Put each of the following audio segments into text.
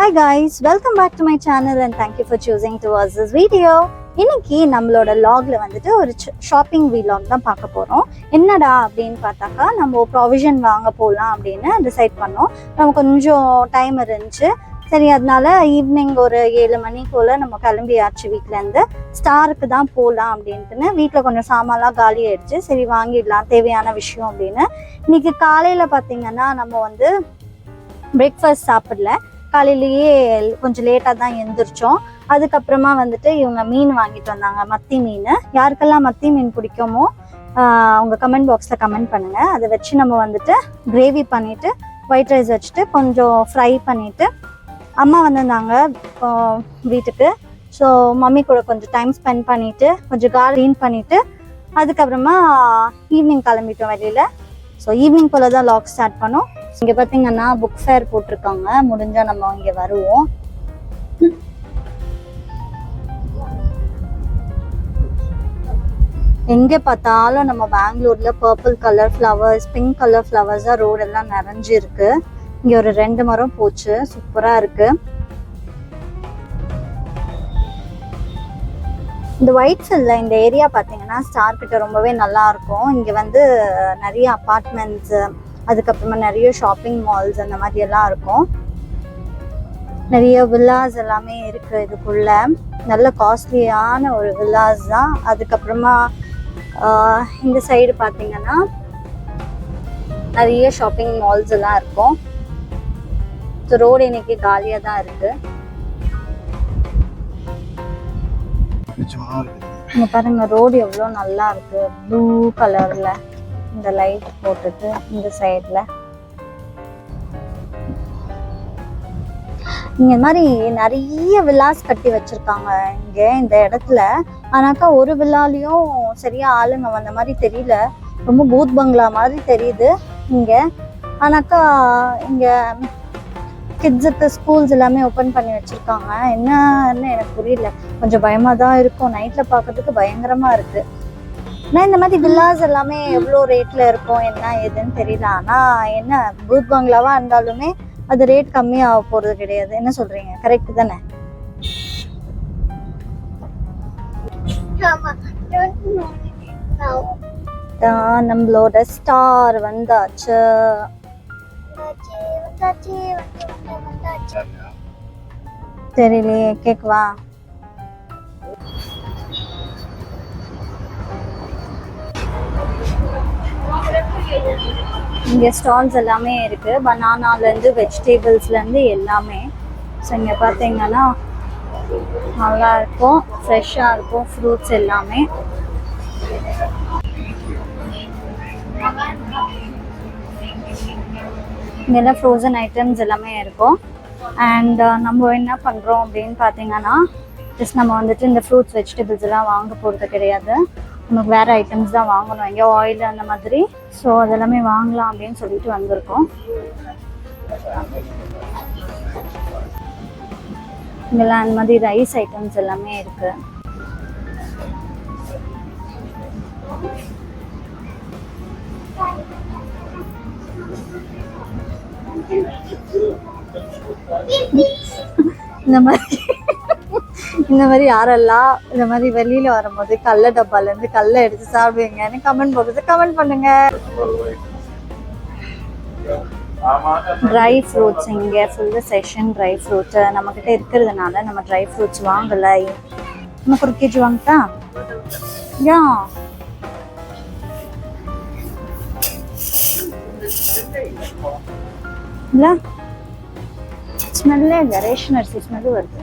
Hi guys, welcome back to my channel and thank you for choosing to watch this video. இன்னைக்கு நம்மளோட லாக்ல வந்துட்டு ஒரு shopping vlog தான் பார்க்க போறோம். என்னடா அப்படின்னு பார்த்தாக்கா நம்ம ப்ரொவிஷன் வாங்க போகலாம் அப்படின்னு டிசைட் பண்ணோம். நமக்கு கொஞ்சம் டைம் இருந்துச்சு. சரி, அதனால ஈவினிங் ஒரு 7 மணி போல் நம்ம கிளம்பியாச்சு வீட்டிலேருந்து. ஸ்டாருக்கு தான் போகலாம் அப்படின்ட்டுன்னு வீட்டில் கொஞ்சம் சாமான்லாம் காலி ஆயிடுச்சு. சரி வாங்கிடலாம் தேவையான விஷயம் அப்படின்னு. இன்னைக்கு காலையில் பார்த்தீங்கன்னா நம்ம வந்து பிரேக்ஃபாஸ்ட் சாப்பிடல. காலையிலேயே கொஞ்சம் லேட்டாக தான் எழுந்திரிச்சோம். அதுக்கப்புறமா வந்துட்டு இவங்க மீன் வாங்கிட்டு வந்தாங்க, மத்தி மீன். யாருக்கெல்லாம் மத்தி மீன் பிடிக்குமோ அவங்க கமெண்ட் பாக்ஸில் கமெண்ட் பண்ணுங்கள். அதை வச்சு நம்ம வந்துட்டு கிரேவி பண்ணிவிட்டு ஒயிட் ரைஸ் வச்சுட்டு கொஞ்சம் ஃப்ரை பண்ணிவிட்டு அம்மா வந்திருந்தாங்க வீட்டுக்கு. ஸோ மம்மி கூட கொஞ்சம் டைம் ஸ்பெண்ட் பண்ணிவிட்டு கொஞ்சம் க்ளீன் பண்ணிவிட்டு அதுக்கப்புறமா ஈவினிங் கிளம்பிட்டோம் வெளியில். ஸோ ஈவினிங் போல் தான் லாக் ஸ்டார்ட் பண்ணோம். இங்கே பார்த்தீங்கன்னா புக் ஃபேர் போட்டிருக்காங்க, முடிஞ்சால் நம்ம இங்கே வருவோம். எங்கே பார்த்தாலும் நம்ம பெங்களூர்ல purple colour flowers, pink colour flowers தான் ரோடெல்லாம் நிறைஞ்சு இருக்கு. இங்கே ஒரு 2 மரம் போச்சு, சூப்பராக இருக்கு. இந்த ஒயிட் ஃபீல்டில் இந்த ஏரியா பார்த்தீங்கன்னா ஸ்டார் கிட்ட ரொம்பவே நல்லா இருக்கும். இங்கே வந்து நிறைய அப்பார்ட்மெண்ட்ஸு, அதுக்கப்புறமா நிறைய ஷாப்பிங் மால்ஸ் அந்த மாதிரி எல்லாம் இருக்கும். நிறைய வில்லாஸ் எல்லாமே இருக்கு இதுக்குள்ள. நல்ல காஸ்ட்லியான ஒரு வில்லாஸ் தான். அதுக்கப்புறமா இந்த சைடு பார்த்தீங்கன்னா நிறைய ஷாப்பிங் மால்ஸ் எல்லாம் இருக்கும். ஸோ ரோடு இன்னைக்கு காலியாக தான் இருக்கு. இங்க பாருங்க ரோடு எவ்வளோ நல்லா இருக்கு, ப்ளூ கலர்ல இந்த லைட் போட்டுட்டு இந்த சைட்ல இங்க மாதிரி நிறைய வில்லாஸ் கட்டி வச்சிருக்காங்க இங்க இந்த இடத்துல. ஆனாக்கா ஒரு வில்லாலையும் சரியா ஆளுங்க வந்த மாதிரி தெரியல, ரொம்ப பூத் பங்களா மாதிரி தெரியுது இங்க. ஆனாக்கா இங்க கிட்ஸுக்கு ஸ்கூல்ஸ் எல்லாமே ஓப்பன் பண்ணி வச்சிருக்காங்க. என்னன்னு எனக்கு புரியல, கொஞ்சம் பயமா தான் இருக்கும். நைட்ல பார்க்கறதுக்கு பயங்கரமா இருக்கு. ஆனால் இந்த மாதிரி வில்லாஸ் எல்லாமே எவ்வளோ ரேட்ல இருக்கும் என்ன ஏதுன்னு தெரியல. ஆனால் என்ன பூத் பங்களாவா இருந்தாலுமே அது ரேட் கம்மியாக போகிறது கிடையாது. என்ன சொல்றீங்க, கரெக்ட் தானே? நம்மளோட ஸ்டார் வந்தாச்சு. தெரியலையே, கேட்கவா? இங்கே ஸ்டால்ஸ் எல்லாமே இருக்குது, பனானாலேருந்து வெஜிடபிள்ஸ்லேருந்து எல்லாமே. ஸோ இங்கே பார்த்தீங்கன்னா நல்லா இருக்கும், ஃப்ரெஷ்ஷாக இருக்கும் ஃப்ரூட்ஸ் எல்லாமே. இங்கெல்லாம் ஃப்ரோசன் ஐட்டம்ஸ் எல்லாமே இருக்கும். அண்ட் நம்ம என்ன பண்ணுறோம் அப்படின்னு பார்த்தீங்கன்னா ஜஸ்ட் நம்ம வந்துட்டு இந்த ஃப்ரூட்ஸ் வெஜிடபிள்ஸ் எல்லாம் வாங்க போகிறது கிடையாது, நமக்கு வேறு ஐட்டம்ஸ் தான் வாங்கணும், எங்கே ஆயில் அந்த மாதிரி. ஸோ அதெல்லாமே வாங்கலாம் அப்படின்னு சொல்லிட்டு வந்திருக்கோம். இங்கெல்லாம் அந்த மாதிரி ரைஸ் ஐட்டம்ஸ் எல்லாமே இருக்கு. இந்த மாதிரி யாரெல்லாம் இந்த மாதிரி வெளியில வரும்போது கல்ல டப்பால இருந்து கல்ல எடுத்து சாப்பிடுவீங்கன்னு கமெண்ட் பாக்ஸ்ல கமெண்ட் பண்ணுங்க. ட்ரை ஃப்ரூட்ஸ் இங்கே ஃபுல்லு செஷன் ட்ரை ஃப்ரூட்ஸ் நம்மக்கிட்ட இருக்கிறதுனால நம்ம ட்ரை ஃப்ரூட்ஸ் வாங்கல. நமக்கு ஒரு கேஜி வாங்கிட்டா யா. இல்லை ஸ்மெல்லே இல்லை, ரேஷன் அரிசி ஸ்மெல்லு வருது.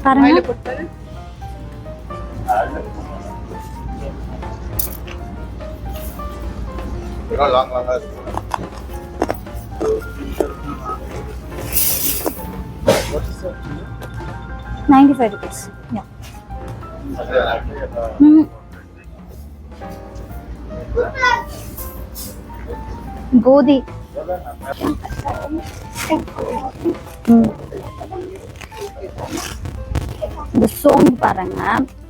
பாருங்க ₹95. Yeah. கோதி இந்த சோம்பு பாருங்க,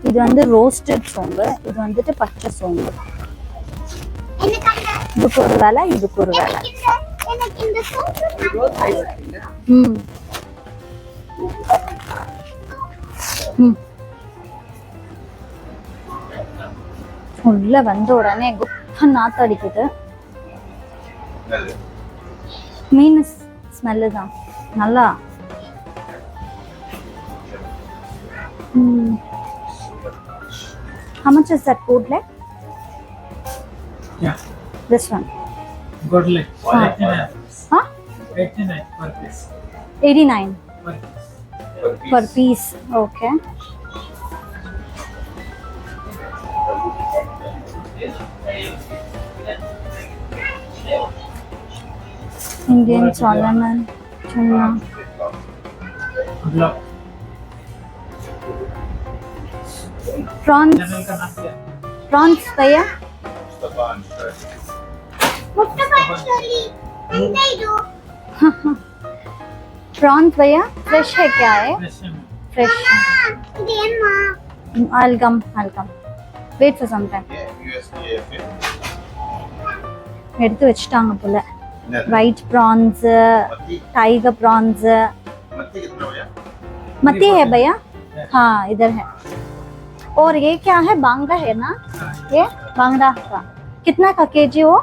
இது வந்து ரோஸ்டட் சோம்பு, இது வந்துட்டு பச்சை சோம்பு. இதுக்கு ஒரு வேலை, இதுக்கு ஒரு வேலை. உள்ள வந்த உடனே குப்ப நாத்து அடிக்குது. மீன் ஸ்மெல்லு தான் நல்லா. How much is that food leg? Yeah. This one. Good leg. 89. Huh? 89 per piece. 89 Per piece. per piece. Okay. Indian Solomon tuna. Good luck. Prawns. Prawns भैया. Prawns भैया fresh है क्या है? Fresh. I'll come. Wait for some time. எடுத்து வச்சிட்டாங்க போல. White prawns, tiger prawns. मत्ती है भैया? हाँ इधर है. और ये क्या है? बांगड़ा है ना? ये बांगड़ा का कितना का केजी वो?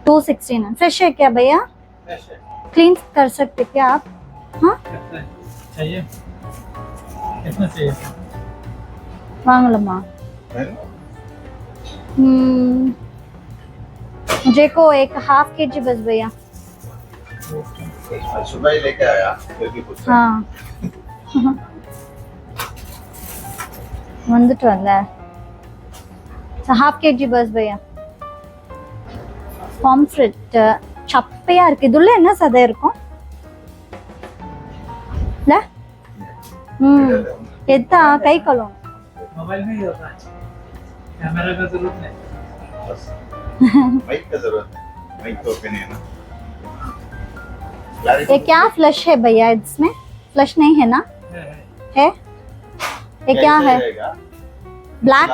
269. फ्रेश है क्या भैया? क्लीन कर सकते क्या आप? हाँ चाहिए? कितना चाहिए? मांग लो माँ. मुझे को एक हाफ केजी बस भैया. सुबह ही लेके आया फिर भी कुछ. हाँ வந்துட்டு வரல. ஹாஃப் கேஜி பஸ் பையா. பாம்ஃப்ரெட் சப்பையா இருக்கு. இதுல என்ன சதை இருக்கும் இல்ல? எத்தா கை கழுவும். मोबाइल में ही होता है, कैमरा का जरूरत नहीं. बस माइक का जरूरत है. माइक तो ओपन है ना. ये क्या फ्लश है भैया? इसमें फ्लश नहीं है ना? है ये क्या है? ब्लैक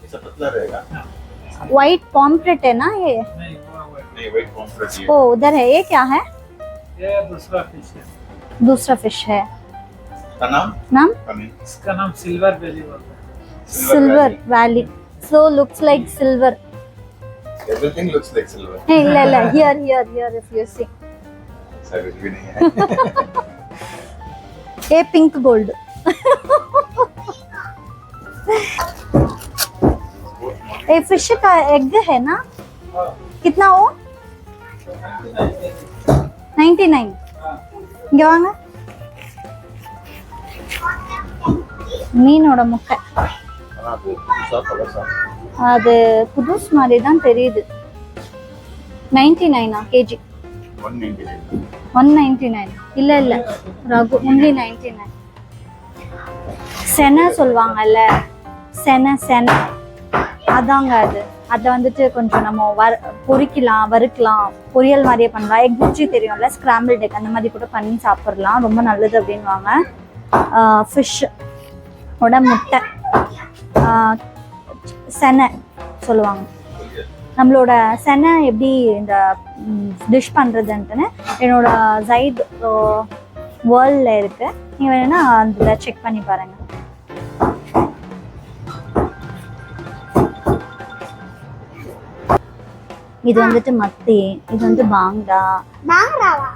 ऐसा पतला रहेगा. व्हाइट पॉम्फ्रेट है ना ये? नहीं व्हाइट पॉम्फ्रेट है. ओ उधर है. ये क्या है? ये दूसरा फिश है. दूसरा फिश है. का नाम इसका नाम सिल्वर बेली बोलते हैं. Silver valley. So looks like silver. Everything looks like silver. Hey la here if you see. ऐसा कुछ भी नहीं है. ये पिंक गोल्ड. ये फिश का एग है ना? कितना वो? 99. இங்க வாங்க. மீனோட முட்டை அது புதுஸ் மாதிரி தான் தெரியுது. 99 கேஜி. 199 இல்ல ரகு only 99. செனை சொல்வாங்கல்ல, செனை அதாங்க அது. அதை வந்துட்டு கொஞ்சம் நம்ம பொரிக்கலாம், வறுக்கலாம், பொரியல் மாதிரியே பண்ணலாம். எக் புஜ்ஜி தெரியும்ல, ஸ்கிராம்பிள்ட் எக் அந்த மாதிரி கூட பண்ணி சாப்பிடலாம். ரொம்ப நல்லது அப்படின்வாங்க. ஃபிஷ் ஓட முட்டை, செனை சொல்லுவாங்க. நம்மளோட செனை எப்படி இந்த டிஷ் பண்ணுறதுன்ட்டுன்னு என்னோட சைட் வேர்ல்டில் இருக்குது. நீங்கள் வேணுன்னா அதில் செக் பண்ணி பாருங்கள். இது வந்துட்டு மத்தி, இது வந்து பாங்கடா,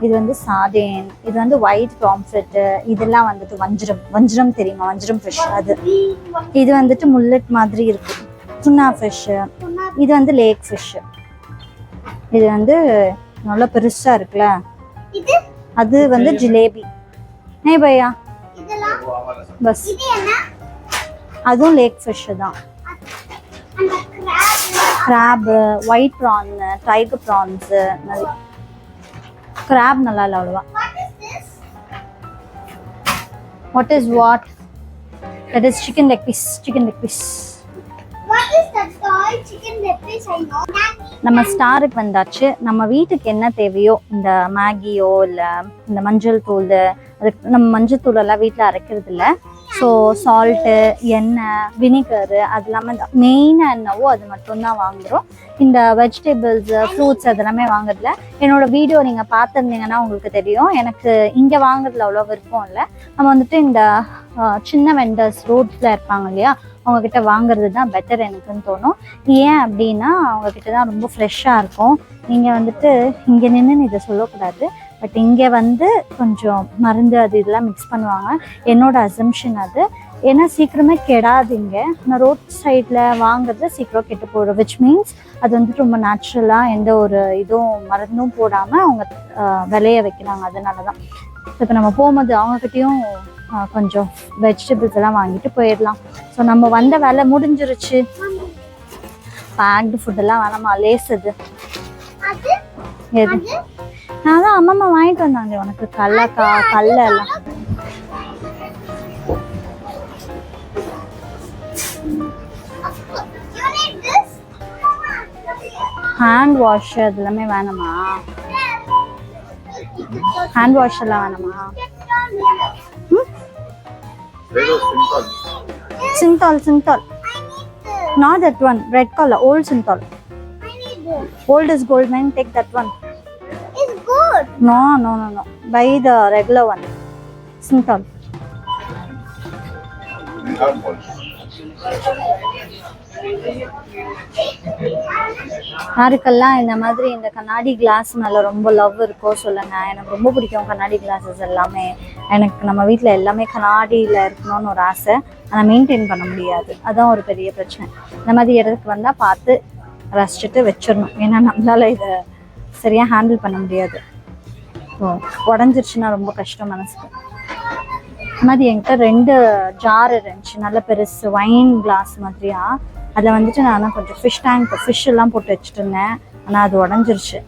இது வந்து சாதேன், இது வந்து ஒயிட் பாம்ஃப்ரெட், இதெல்லாம் வந்துட்டு வஞ்சிரம் தெரியுமா? வஞ்சிரம் ஃபிஷ் அது. இது வந்துட்டு முல்லட் மாதிரி இருக்கு, டுனா ஃபிஷ். இது வந்து லேக் ஃபிஷ். இது வந்து நல்லா பெருசா இருக்குல்ல, அது வந்து ஜிலேபி. நே பையா பஸ். அதுவும் லேக் ஃபிஷ் தான். Crab, white prawn, tiger prawns. Crab நல்லா இல்லை அவ்வளோவா. What is what? That is chicken leg piece. Chicken leg piece. நம்ம ஸ்டாருக்கு வந்தாச்சு. நம்ம வீட்டுக்கு என்ன தேவையோ, இந்த மேகியோ இல்லை இந்த மஞ்சள் தூள், அதுக்கு நம்ம மஞ்சள் தூள் எல்லாம் வீட்டில் அரைக்கிறது இல்லை. ஸோ ஸோ சால்ட்டு, எண்ணெய், வினிகரு அது எல்லாமே மெயினாக என்னவோ அது மட்டும்தான் வாங்குகிறோம். இந்த வெஜிடபிள்ஸு, ஃப்ரூட்ஸ் அதெல்லாமே வாங்குறதுல என்னோட வீடியோ நீங்கள் பார்த்துருந்தீங்கன்னா உங்களுக்கு தெரியும். எனக்கு இங்கே வாங்குறதுல அவ்வளோ விருப்பம் இல்லை. நம்ம வந்துட்டு இந்த சின்ன வெண்டர்ஸ் ரோட்ஸில் இருப்பாங்க இல்லையா, அவங்கக்கிட்ட வாங்குறது தான் பெட்டர் எனக்குன்னு தோணும். ஏன் அப்படின்னா அவங்கக்கிட்ட தான் ரொம்ப ஃப்ரெஷ்ஷாக இருக்கும். நீங்கள் வந்துட்டு இங்கே நின்று இதை சொல்லக்கூடாது, பட் இங்கே வந்து கொஞ்சம் மருந்து அது இதெல்லாம் மிக்ஸ் பண்ணுவாங்க. என்னோட அசம்ஷன் அது. ஏன்னா சீக்கிரமே கெடாதுங்க. நான் ரோட் சைடில் வாங்குறது சீக்கிரம் கெட்டு போயிடும். விச் மீன்ஸ் அது வந்துட்டு ரொம்ப நேச்சுரலாக எந்த ஒரு இதுவும் மருந்தும் போடாமல் அவங்க விளைய வைக்கிறாங்க. அதனால தான் இப்போ நம்ம போகும்போது அவங்கக்கிட்டையும் கொஞ்சம் வெஜிடபிள்ஸ் எல்லாம் வாங்கிட்டு போயிடலாம். ஸோ நம்ம வந்த வேலை முடிஞ்சிருச்சு. பேக்டு ஃபுட்டெல்லாம் வேணாமா, லேசுது எது? நான் தான் அம்மா வாங்கிட்டு வந்தாங்க உனக்கு கல்ல எல்லாம். ஹேண்ட் வாஷ் அது எல்லாமே வேணுமா? ஹேண்ட் வாஷ் எல்லாம் வேணுமா? Synthol. Not that one. Red color. Old Synthol. Old is gold, man. Take that one. It's good. No. Buy the regular one. Synthol. யாருக்கெல்லாம் இந்த மாதிரி இந்த கண்ணாடி கிளாஸ் மேலே ரொம்ப லவ் இருக்கோ சொல்லுங்க. எனக்கு ரொம்ப பிடிக்கும் கண்ணாடி கிளாஸஸ் எல்லாமே. எனக்கு நம்ம வீட்டில் எல்லாமே கண்ணாடியில் இருக்கணும்னு ஒரு ஆசை, ஆனால் மெயின்டைன் பண்ண முடியாது. அதுதான் ஒரு பெரிய பிரச்சனை. இந்த மாதிரி இடத்துக்கு வந்தால் பார்த்து ரசிச்சுட்டு வச்சிடணும். ஏன்னா நம்மளால இதை சரியாக ஹேண்டில் பண்ண முடியாது. ஸோ உடஞ்சிருச்சுன்னா ரொம்ப கஷ்டம் மனசுக்கு. இந்த மாதிரி என்கிட்ட 2 ஜார் இருந்துச்சு, நல்ல பெருசு வைன் கிளாஸ் மாதிரியா. அதில் வந்துட்டு நான் கொஞ்சம் ஃபிஷ் எல்லாம் போட்டு வச்சுட்டு இருந்தேன், ஆனால் அது உடஞ்சிருச்சு.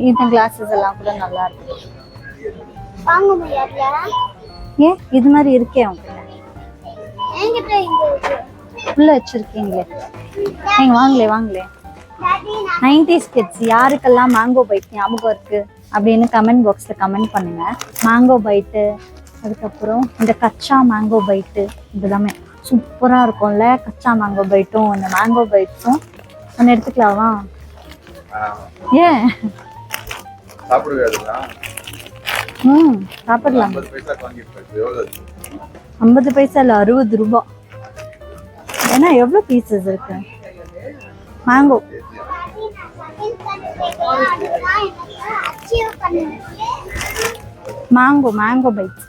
இந்த கிளாஸஸ் எல்லாம் கூட நல்லா இருக்கு. வாங்க முடியாதுல. ஏன் இது மாதிரி இருக்கே உங்ககிட்ட? என்கிட்ட இங்க இருக்கு. உள்ள வச்சிருக்கீங்களே. நீங்க வாங்களே. டாடி 90s கிட்ஸ் யாருக்கெல்லாம் மேங்கோ பைட் ஞாபகம் இருக்கு அப்படின்னு கமெண்ட் பாக்ஸில் கமெண்ட் பண்ணுங்க. மேங்கோ பைட்டு, அதுக்கப்புறம் இந்த கச்சா மேங்கோ பைட்டு, இதெல்லாமே சூப்பராக இருக்கும்ல. கச்சா மேங்கோ பைட்டும் இந்த மேங்கோ பைட்ஸும் ஒன்று எடுத்துக்கலாமா? ஏன் சாப்பிடுவீங்களா? சாப்பிடலாம். 50 பைசா இல்லை 60 ரூபா. ஏன்னா எவ்வளோ பீசஸ் இருக்கு மேங்கோ. Mango bytes.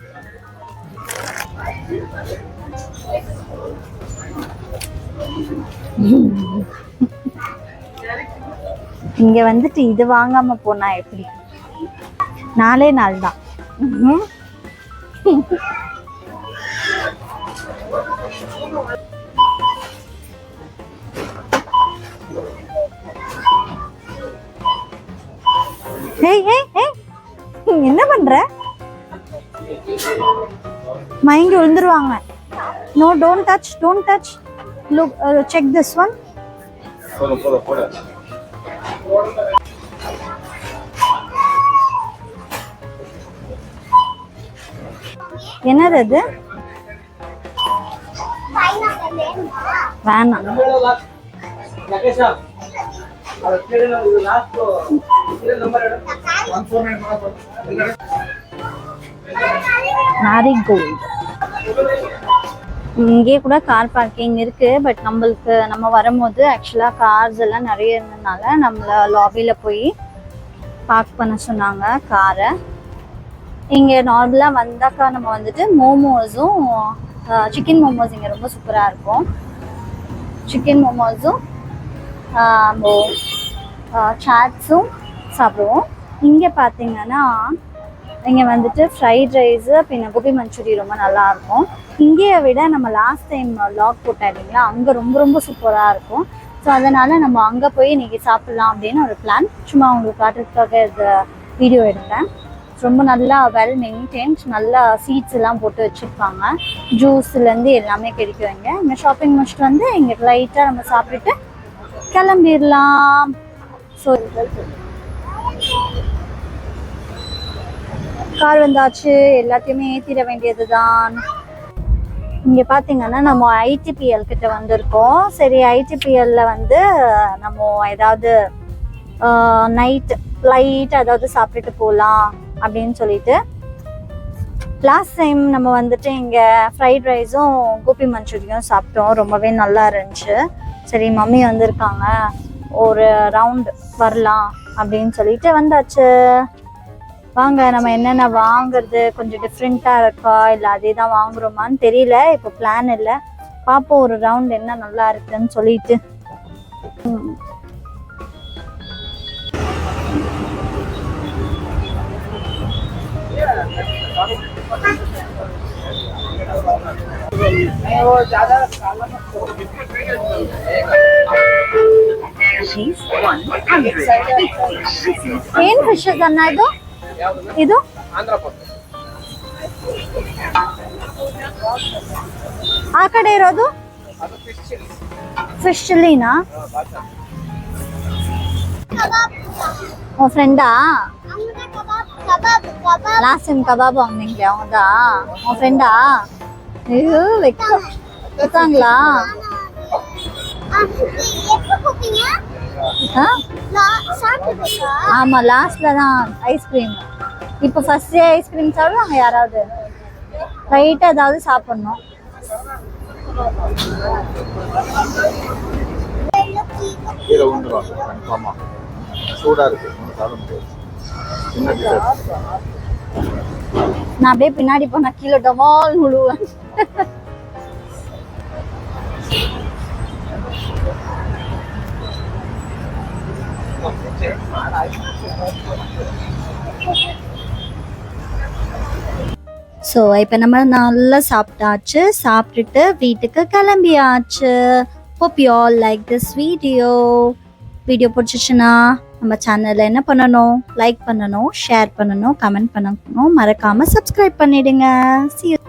இங்க வந்துட்டு இது வாங்காம போனா எப்படி? 4 நாள் தான். என்ன பண்ற? மயங்கி விழுந்துருவாங்க. No, don't touch. Look, check this one. போடு. என்னது அது? வேணாம். மேரிகோல்டு. இங்கே கூட கார் பார்க்கிங் இருக்கு. பட் நம்ம வரும்போது ஆக்சுவலாக கார்ஸ் எல்லாம் நிறைய இருந்ததுனால நம்மளை லாபியில் போய் பார்க் பண்ண சொன்னாங்க காரை. இங்கே நார்மலாக வந்தாக்கா நம்ம வந்துட்டு மோமோஸும் சிக்கன் மோமோஸ் இங்கே ரொம்ப சூப்பராக இருக்கும். சிக்கன் மோமோஸும் சாட்ஸும் சாப்பிடுவோம். இங்கே பார்த்தீங்கன்னா இங்கே வந்துட்டு ஃப்ரைட் ரைஸு பின்ன கோபி மஞ்சூரி ரொம்ப நல்லாயிருக்கும். இங்கேயை விட நம்ம லாஸ்ட் டைம் வ்ளாக் போட்டோம் இல்லைங்களா, அங்கே ரொம்ப ரொம்ப சூப்பராக இருக்கும். ஸோ அதனால் நம்ம அங்கே போய் இன்றைக்கி சாப்பிட்லாம் அப்படின்னு ஒரு பிளான். சும்மா உங்களுக்கு காட்டுறதுக்காக இந்த வீடியோ எடுத்தேன். ரொம்ப நல்லா வெல் மெயின்டைன்ஸ், நல்லா சீட்ஸ் எல்லாம் போட்டு வச்சுருப்பாங்க. ஜூஸ்லேருந்து எல்லாமே கிடைக்கும். இங்கே ஷாப்பிங் முடிச்சுட்டு வந்து இங்கே லைட்டாக நம்ம சாப்பிட்டுட்டு கிளம்பிடலாம். ஸோ கார் வந்தாச்சு, எல்லாத்தையுமே ஏற்றிட வேண்டியதுதான். இங்கே பார்த்தீங்கன்னா நம்ம ஐடிபிஎல் கிட்ட வந்திருக்கோம். சரி, ஐடிபிஎல்ல வந்து நம்ம ஏதாவது நைட் லைட்டாக ஏதாவது சாப்பிட்டுட்டு போகலாம் அப்படின்னு சொல்லிட்டு, லாஸ்ட் டைம் நம்ம வந்துட்டு இங்கே ஃப்ரைட் ரைஸும் கோபி மஞ்சூரியும் சாப்பிட்டோம். ரொம்பவே நல்லா இருந்துச்சு. சரி, மம்மி வந்திருக்காங்க, ஒரு ரவுண்ட் வரலாம் அப்படின்னு சொல்லிட்டு வந்தாச்சு. வாங்க, நம்ம என்னென்ன வாங்குறது, கொஞ்சம் டிஃப்ரெண்ட்டாக இருக்கா இல்லை அதே தான் வாங்குறோமான்னு தெரியல. இப்போ பிளான் இல்லை, பார்ப்போம் ஒரு ரவுண்ட் என்ன நல்லா இருக்குன்னு சொல்லிட்டு. ಏನ್ ಫಿಶ್ ಅನ್ನ ಇದು ಇದು ಆ ಕಡೆ ಇರೋದು ಫಿಶ್ ಚಿಲ್ಲಿನಾ? உன் ஃப்ரெண்டா? லாஸ்ட் டைம் கபாப் வாங்கினீங்களே அவங்கதா உன் ஃப்ரெண்டா? ஐயோ, வைக்காங்களா? ஆமா, லாஸ்ட்ல தான் ஐஸ்கிரீம். இப்போ ஃபர்ஸ்ட் டே ஐஸ்கிரீம் சாப்பிடுவாங்க யாராவது, ரைட்டா ஏதாவது சாப்பிடணும். கீழே விழுந்துருவாங்க கன்ஃபார்மா. சூடா இருக்கு, சாப்பிட முடியாது. சின்ன டிஷர்ட். நான் அப்படியே பின்னாடி போனா கீழே டமால் முழுவேன். ஸோ இப்போ நம்ம நல்லா சாப்பிட்டாச்சு. சாப்பிட்டுட்டு வீட்டுக்கு கிளம்பியாச்சு. Hope you all like this video. Video பிடிச்சிச்சுன்னா நம்ம சேனலில் என்ன பண்ணணும், லைக் பண்ணணும், ஷேர் பண்ணணும், கமெண்ட் பண்ணணும், மறக்காமல் சப்ஸ்கிரைப் பண்ணிடுங்க. See you.